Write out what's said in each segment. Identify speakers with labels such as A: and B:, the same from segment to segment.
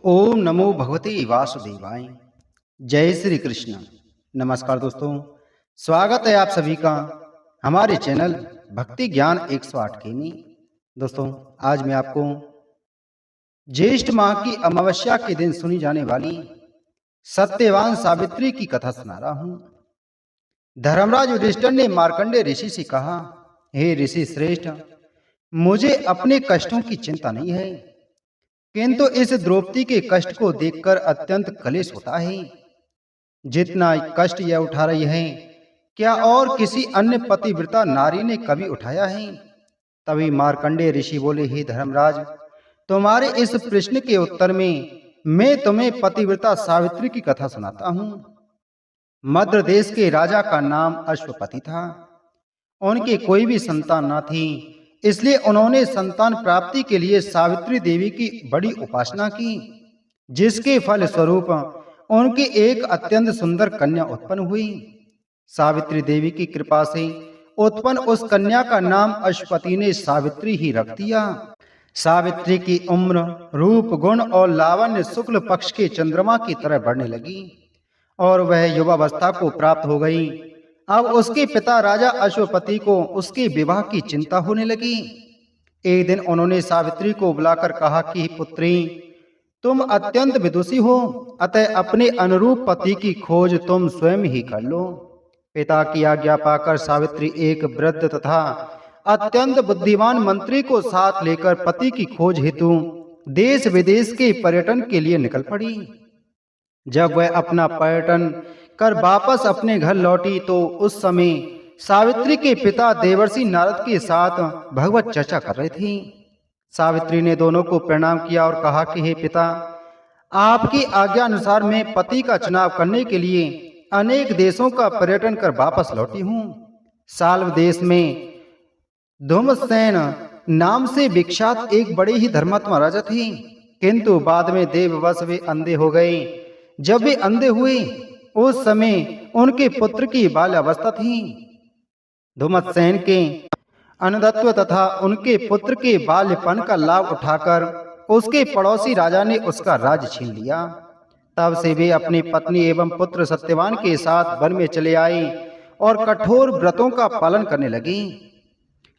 A: ओम नमो भगवते वासुदेवाय। जय श्री कृष्ण। नमस्कार दोस्तों, स्वागत है आप सभी का हमारे चैनल भक्ति ज्ञान 108 के में। दोस्तों, आज मैं आपको ज्येष्ठ माह की अमावस्या के दिन सुनी जाने वाली सत्यवान सावित्री की कथा सुना रहा हूं। धर्मराज युधिष्ठिर ने मार्कंडेय ऋषि से कहा, हे ऋषि श्रेष्ठ, मुझे अपने कष्टों की चिंता नहीं है, किंतु इस द्रौपदी के कष्ट को देखकर अत्यंत क्लेश होता है। जितना कष्ट यह उठा रही है, क्या और किसी अन्य पतिव्रता नारी ने कभी उठाया है? तभी मार्कंडेय ऋषि बोले, हे धर्मराज, तुम्हारे इस प्रश्न के उत्तर में मैं तुम्हें पतिव्रता सावित्री की कथा सुनाता हूँ। मद्र देश के राजा का नाम अश्वपति था। उनके कोई भी संतान न थी, इसलिए उन्होंने संतान प्राप्ति के लिए सावित्री देवी की बड़ी उपासना की, जिसके फल स्वरूप उनकी एक अत्यंत सुंदर कन्या उत्पन्न हुई। सावित्री देवी की कृपा से उत्पन्न उस कन्या का नाम अश्वपति ने सावित्री ही रख दिया। सावित्री की उम्र, रूप, गुण और लावण्य शुक्ल पक्ष के चंद्रमा की तरह बढ़ने लगी और वह युवावस्था को प्राप्त हो गई। अब उसके पिता राजा अश्वपति को उसके विवाह की चिंता होने लगी। एक दिन उन्होंने सावित्री को बुलाकर कहा कि पुत्री, तुम अत्यंत विदुषी हो, अतः अपने अनुरूप पति की खोज तुम स्वयं ही कर लो। पिता की आज्ञा पाकर सावित्री एक वृद्ध तथा अत्यंत बुद्धिमान मंत्री को साथ लेकर पति की खोज हेतु देश विदेश के पर्यटन के लिए निकल पड़ी। जब वह अपना पर्यटन कर वापस अपने घर लौटी तो उस समय सावित्री के पिता देवर्षि नारद के साथ भगवत चर्चा कर रहे थे। सावित्री ने दोनों को प्रणाम किया और कहा कि हे पिता, आपकी आज्ञा अनुसार मैं पति का चुनाव करने के लिए अनेक देशों का पर्यटन कर वापस लौटी हूँ। साल्व देश में धूमसेन नाम से विख्यात एक बड़े ही धर्मात्मा राजा थे, किंतु बाद में देववश वे अंधे हो गए। जब वे अंधे हुए उस समय उनके पुत्र की बाल्यावस्था थी। धूमसेन के अनुदत्व तथा उनके पुत्र के बाल्यपन का लाभ उठाकर उसके पड़ोसी राजा ने उसका राज्य छीन लिया। तब से वे अपनी पत्नी एवं पुत्र सत्यवान के साथ वन में चले आए और कठोर व्रतों का पालन करने लगे।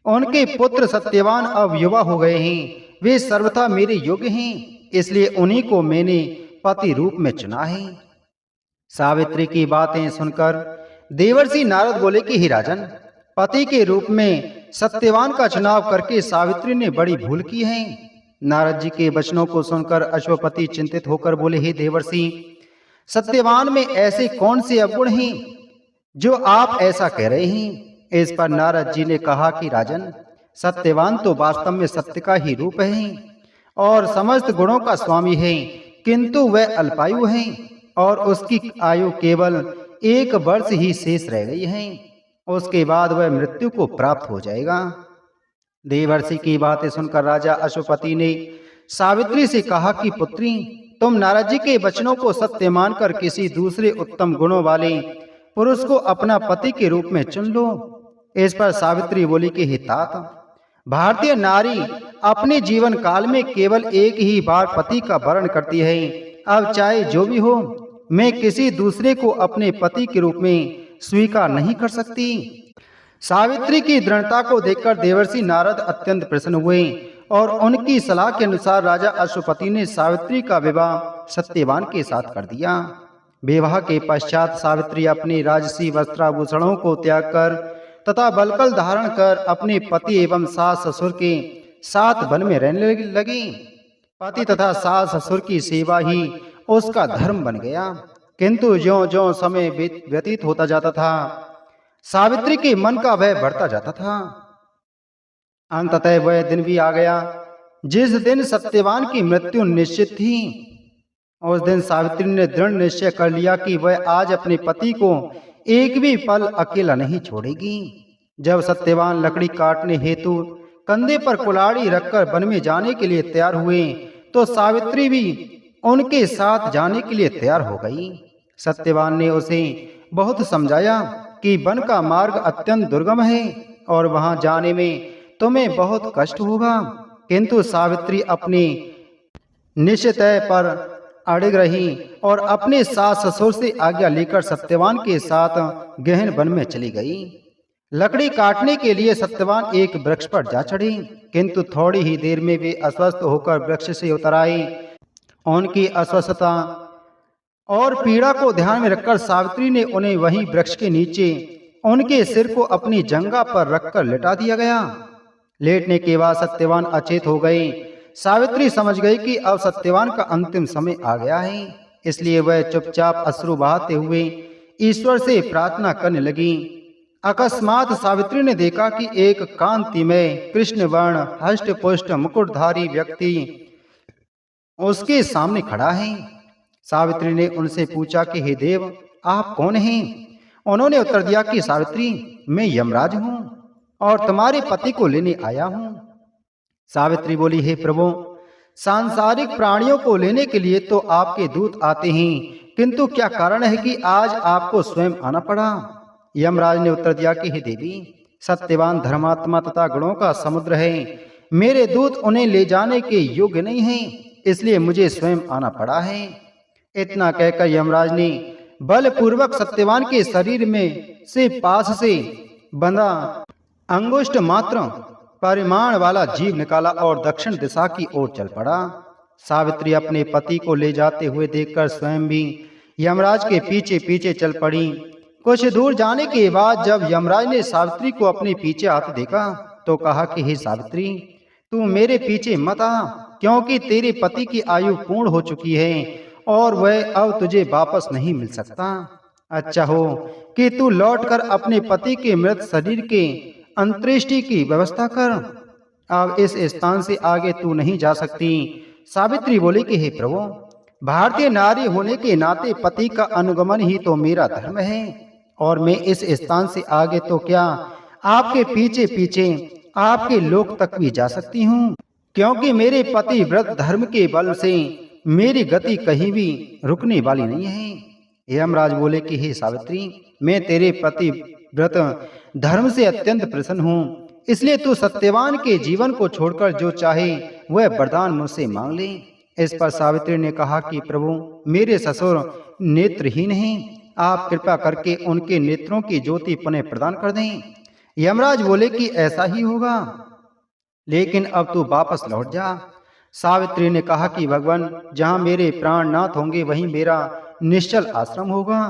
A: उनके पुत्र सत्यवान अब युवा हो गए हैं, वे सर्वथा मेरे योग्य हैं, इसलिए उन्हीं को मैंने पति रूप में चुना है। सावित्री की बातें सुनकर देवर्षि नारद बोले कि हे राजन, पति के रूप में सत्यवान का चुनाव करके सावित्री ने बड़ी भूल की है। नारद जी के वचनों को सुनकर अश्वपति चिंतित होकर बोले, हे देवर्षि, सत्यवान में ऐसे कौन से अवगुण हैं जो आप ऐसा कह रहे हैं? इस पर नारद जी ने कहा कि राजन, सत्यवान तो वास्तव में सत्य का ही रूप है और समस्त गुणों का स्वामी है, किंतु वह अल्पायु है और उसकी आयु केवल 1 वर्ष ही शेष रह गई है। उसके बाद वह मृत्यु को प्राप्त हो जाएगा। देवर्षि की बातें सुनकर राजा अश्वपति ने सावित्री से कहा कि पुत्री, तुम नारद जी के वचनों को सत्य मानकर किसी दूसरे उत्तम गुणों वाले पुरुष को अपना पति के रूप में चुन लो। इस पर सावित्री बोली कि हे तात, भारतीय नारी अपने जीवन काल में केवल एक ही बार पति का वरण करती है। अब चाहे जो भी हो, मैं किसी दूसरे को अपने पति के रूप में स्वीकार नहीं कर सकती। सावित्री की दृढ़ता को देखकर देवर्षि नारद अत्यंत प्रसन्न हुए और उनकी सलाह के अनुसार राजा अश्वपति ने सावित्री का विवाह सत्यवान के साथ कर दिया। विवाह के पश्चात सावित्री अपने राजसी वस्त्राभूषणों को त्याग कर तथा बलकल धारण कर अपने पति एवं सास ससुर के साथ वन में रहने लगी। पति तथा सास ससुर की सेवा ही उसका धर्म बन गया, किंतु ज्यों-ज्यों समय व्यतीत होता जाता था, सावित्री के मन का भय बढ़ता जाता था। अंततः वह दिन भी आ गया जिस दिन सत्यवान की मृत्यु निश्चित थी। उस दिन सावित्री ने दृढ़ निश्चय कर लिया कि वह आज अपने पति को एक भी पल अकेला नहीं छोड़ेगी। जब सत्यवान लकड़ी काटने हेतु कंधे पर कुल्हाड़ी रखकर वन में जाने के लिए तैयार हुए तो सावित्री भी उनके साथ जाने के लिए तैयार हो गई। सत्यवान ने उसे बहुत समझाया कि वन का मार्ग अत्यंत दुर्गम है और वहां जाने में तुम्हें बहुत कष्ट होगा, किंतु सावित्री अपने निश्चय पर अड़िग रही और अपने सास ससुर से आज्ञा लेकर सत्यवान के साथ गहन वन में चली गई। लकड़ी काटने के लिए सत्यवान एक वृक्ष पर जा चढ़ी, किंतु थोड़ी ही देर में वे अस्वस्थ होकर वृक्ष से उतर आई। उनकी अस्वस्थता और पीड़ा को ध्यान में रखकर सावित्री ने उन्हें वहीं वृक्ष के नीचे उनके सिर को अपनी जंघा पर रखकर लेटा दिया गया। लेटने के बाद सत्यवान अचेत हो गए। सावित्री समझ गई कि अब सत्यवान का अंतिम समय आ गया है, इसलिए वह चुपचाप अश्रु बहाते हुए ईश्वर से प्रार्थना करने लगी। अकस्मात सावित्री ने देखा कि एक कांतिमय कृष्ण वर्ण हष्ट पुष्ट मुकुटधारी व्यक्ति उसके सामने खड़ा है। सावित्री ने उनसे पूछा कि हे देव, आप कौन हैं? उन्होंने उत्तर दिया कि सावित्री, मैं यमराज हूँ और तुम्हारे पति को लेने आया हूँ। सावित्री बोली, हे प्रभु, सांसारिक प्राणियों को लेने के लिए तो आपके दूत आते हैं, किंतु क्या कारण है कि आज आपको स्वयं आना पड़ा? यमराज ने उत्तर दिया कि हे देवी, सत्यवान धर्मात्मा तथा गुणों का समुद्र है। मेरे दूत उन्हें ले जाने के योग्य नहीं हैं, इसलिए मुझे स्वयं आना पड़ा है। इतना कहकर यमराज ने बलपूर्वक सत्यवान के शरीर में से पास से बंधा अंगुष्ठ मात्र परिमाण वाला जीव निकाला और दक्षिण दिशा की ओर चल पड़ा। सावित्री अपने पति को ले जाते हुए देखकर स्वयं भी यमराज के पीछे पीछे चल पड़ी। कुछ दूर जाने के बाद जब यमराज ने सावित्री को अपने पीछे आते देखा तो कहा कि हे सावित्री, तू मेरे पीछे मत आ, क्योंकि तेरे पति की आयु पूर्ण हो चुकी है और वह अब तुझे वापस नहीं मिल सकता। अच्छा हो कि तू लौटकर अपने पति के मृत शरीर के अंत्येष्टि की व्यवस्था कर। अब इस स्थान से आगे तू नहीं जा सकती। सावित्री बोली कि हे प्रभु, भारतीय नारी होने के नाते पति का अनुगमन ही तो मेरा धर्म है और मैं इस स्थान से आगे तो क्या आपके पीछे पीछे आपके लोक तक भी जा सकती हूँ, क्योंकि मेरे पति व्रत धर्म के बल से मेरी गति कहीं भी रुकने वाली नहीं है। यमराज बोले कि हे सावित्री, मैं तेरे पति व्रत धर्म से अत्यंत प्रसन्न हूँ, इसलिए तू सत्यवान के जीवन को छोड़कर जो चाहे वह वरदान मुझसे मांग ले। इस पर सावित्री ने कहा कि प्रभु, मेरे ससुर नेत्रहीन हैं, आप कृपा करके उनके नेत्रों की ज्योति पुनः प्रदान कर दें। यमराज बोले कि ऐसा ही होगा, लेकिन अब तू वापस लौट जा। सावित्री ने कहा कि भगवान, जहाँ मेरे प्राण नाथ होंगे वहीं मेरा निश्चल आश्रम होगा।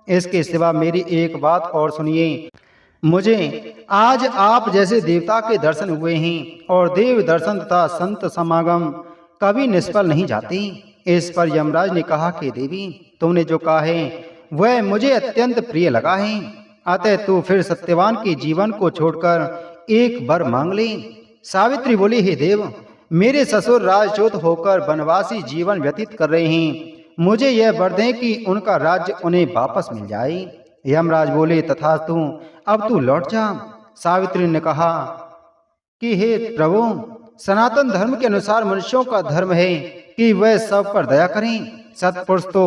A: इसके सिवा मेरी एक बात और सुनिए। मुझे आज आप जैसे देवता के दर्शन हुए हैं और देव दर्शन तथा संत समागम कभी निष्फल नहीं जाते। इस पर यमराज ने कहा कि देवी, तुमने जो कहा है वह मुझे अत्यंत प्रिय लगा है, अतः तू फिर सत्यवान के जीवन को छोड़कर एक वर मांग ले। सावित्री बोली, हे देव, मेरे ससुर राजचूत होकर वनवासी जीवन व्यतीत कर रहे हैं, मुझे यह वर दें कि उनका राज्य उन्हें वापस मिल जाए। यमराज बोले, तथास्तु, अब तू लौट जा। सावित्री ने कहा कि हे प्रभु, सनातन धर्म के अनुसार मनुष्यों का धर्म है कि वह सब पर दया करें। सत्पुरुष तो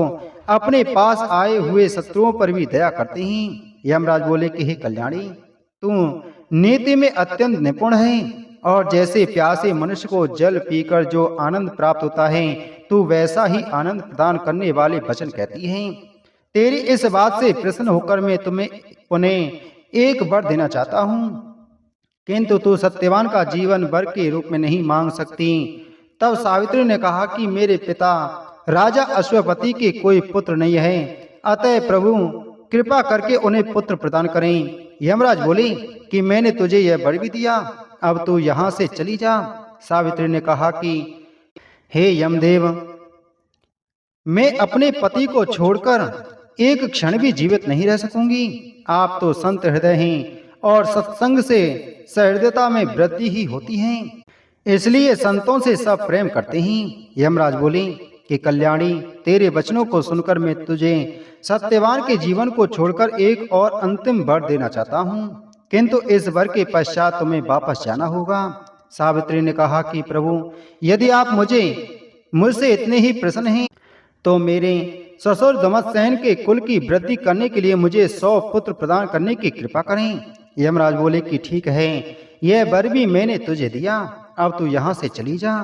A: अपने पास आए हुए शत्रुओं पर भी दया करते हैं। यमराज बोले कि हे कल्याणी, तू नीति में अत्यंत निपुण है और जैसे प्यासे मनुष्य को जल पीकर जो आनंद प्राप्त होता है, तू वैसा ही आनंद प्रदान करने वाले वचन कहती है। तेरी इस बात से प्रसन्न होकर मैं तुम्हें पुनः एक वर देना चाहता हूँ, किंतु तू सत्यवान का जीवन वर के रूप में नहीं मांग सकती। तब सावित्री ने कहा कि मेरे पिता राजा अश्वपति के कोई पुत्र नहीं है, अतः प्रभु कृपा करके उन्हें पुत्र प्रदान करें। यमराज बोले कि मैंने तुझे यह वर भी दिया, अब तू यहाँ से चली जा। सावित्री ने कहा कि हे यमदेव, मैं अपने पति को छोड़कर एक क्षण भी जीवित नहीं रह सकूंगी। आप तो संत हृदय हैं और सत्संग से सहृदयता में वृद्धि ही होती है, इसलिए संतों से सब प्रेम करते हैं। यमराज बोले कि कल्याणी, तेरे वचनों को सुनकर मैं तुझे सत्यवान के जीवन को छोड़कर एक और अंतिम वर देना चाहता हूँ, किंतु इस वर के पश्चात तुम्हें वापस जाना होगा। सावित्री ने कहा कि प्रभु, यदि आप मुझसे इतने ही प्रसन्न हैं तो मेरे ससुर दमत्सेन के कुल की वृद्धि करने के लिए मुझे 100 पुत्र प्रदान करने की कृपा करें। यमराज बोले कि ठीक है, यह वर भी मैंने तुझे दिया, अब तू यहाँ से चली जा।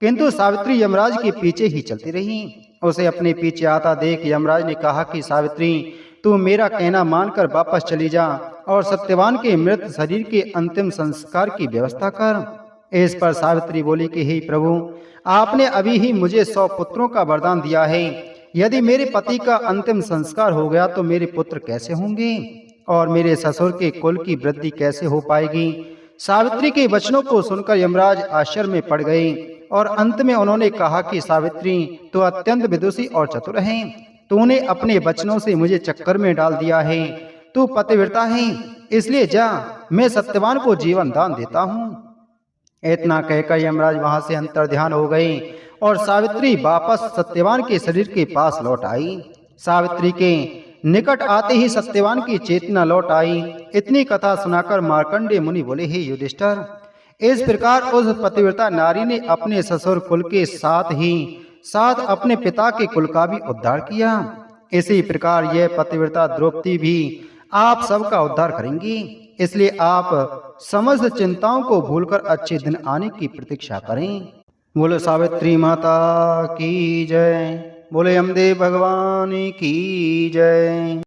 A: किंतु सावित्री यमराज के पीछे ही चलती रही। उसे अपने पीछे आता देख यमराज ने कहा कि सावित्री, तू मेरा कहना मानकर वापस चली जा और सत्यवान के मृत शरीर के अंतिम संस्कार की व्यवस्था कर। इस पर सावित्री बोली कि हे प्रभु, आपने अभी ही मुझे 100 पुत्रों का वरदान दिया है। यदि मेरे पति का अंतिम संस्कार हो गया तो मेरे पुत्र कैसे होंगे और मेरे ससुर के कुल की वृद्धि कैसे हो पाएगी। सावित्री के वचनों को सुनकर यमराज आश्चर्य में पड़ गए और अंत में उन्होंने कहा कि सावित्री, तो अत्यंत विदुषी और चतुर है। तूने अपने वचनों से मुझे चक्कर में डाल दिया है। तू पतिव्रता है, इसलिए जा, मैं सत्यवान को जीवन दान देता हूँ। इतना कहकर यमराज वहां से अंतर्ध्यान हो गए और सावित्री वापस सत्यवान के शरीर के पास लौट आई। सावित्री के निकट आते ही सत्यवान की चेतना लौट आई। इतनी कथा सुनाकर मार्कंडेय मुनि बोले, हे युधिष्ठिर, इस प्रकार उस पतिव्रता नारी ने अपने ससुर कुल के साथ ही साथ अपने पिता के कुल का भी उद्धार किया। इसी प्रकार यह पतिव्रता द्रौपदी भी आप सबका उद्धार करेंगी। इसलिए आप समस्त चिंताओं को भूलकर अच्छे दिन आने की प्रतीक्षा करें। बोलो सावित्री माता की जय। बोले यमदेव भगवान की जय।